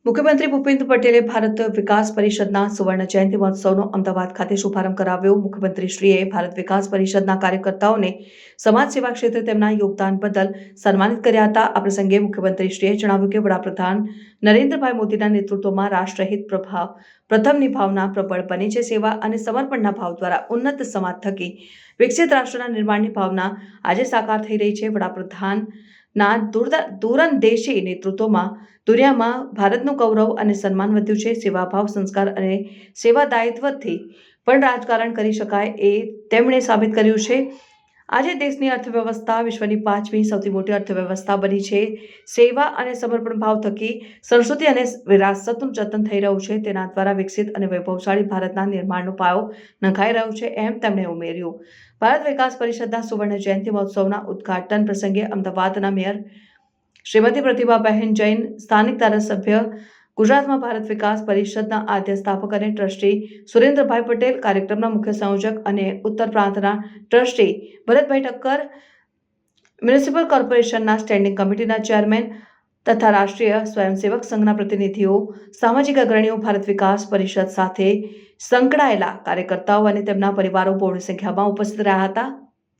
મુખ્યમંત્રી ભૂપેન્દ્ર પટેલે ભારત વિકાસ પરિષદના સુવર્ણ જયંતિ મહોત્સવનો અમદાવાદ ખાતે શુભારંભ કરાવ્યો। મુખ્યમંત્રીશ્રીએ ભારત વિકાસ પરિષદના કાર્યકર્તાઓને સમાજ સેવા ક્ષેત્રે તેમના યોગદાન બદલ સન્માનિત કર્યા હતા। આ પ્રસંગે મુખ્યમંત્રીશ્રીએ જણાવ્યું કે વડાપ્રધાન નરેન્દ્રભાઈ મોદીના નેતૃત્વમાં રાષ્ટ્રહિત પ્રથમની ભાવના પ્રબળ બની છે। સેવા અને સમર્પણના ભાવ દ્વારા ઉન્નત સમાજ થકી વિકસિત રાષ્ટ્રના નિર્માણની ભાવના આજે સાકાર થઈ રહી છે। વડાપ્રધાનના દૂરંદેશી નેતૃત્વમાં દુનિયામાં ભારતનું ગૌરવ અને સન્માન વધ્યું છે। સેવાભાવ, સંસ્કાર અને સેવાદાયિત્વથી પણ રાજકારણ કરી શકાય એ તેમણે સાબિત કર્યું છે। આજે દેશની અર્થવ્યવસ્થા વિશ્વની 5મી સૌથી મોટી અર્થવ્યવસ્થા બની છે। સેવા અને સમર્પણ ભાવ થકી સંસ્કૃતિ અને વિરાસતનું જતન થઈ રહ્યું છે। તેના દ્વારા વિકસિત અને વૈભવશાળી ભારતના નિર્માણનો પાયો નંખાઈ રહ્યો છે, એમ તેમણે ઉમેર્યું। ભારત વિકાસ પરિષદના સુવર્ણ જયંતિ મહોત્સવના ઉદ્ઘાટન પ્રસંગે અમદાવાદના મેયર શ્રીમતી પ્રતિભાબહેન જૈન, સ્થાનિક ધારાસભ્ય, ગુજરાતમાં ભારત વિકાસ પરિષદના આદ્ય સ્થાપક અને ટ્રસ્ટી સુરેન્દ્રભાઈ પટેલ, કાર્યક્રમના મુખ્ય સંયોજક અને ઉત્તર પ્રાંતના ટ્રસ્ટી ભરતભાઈ ઠક્કર, મ્યુનિસિપલ કોર્પોરેશનના સ્ટેન્ડિંગ કમિટીના ચેરમેન તથા રાષ્ટ્રીય સ્વયંસેવક સંઘના પ્રતિનિધિઓ, સામાજિક અગ્રણીઓ, ભારત વિકાસ પરિષદ સાથે સંકળાયેલા કાર્યકર્તાઓ અને તેમના પરિવારો બહોળી સંખ્યામાં ઉપસ્થિત રહ્યા હતા।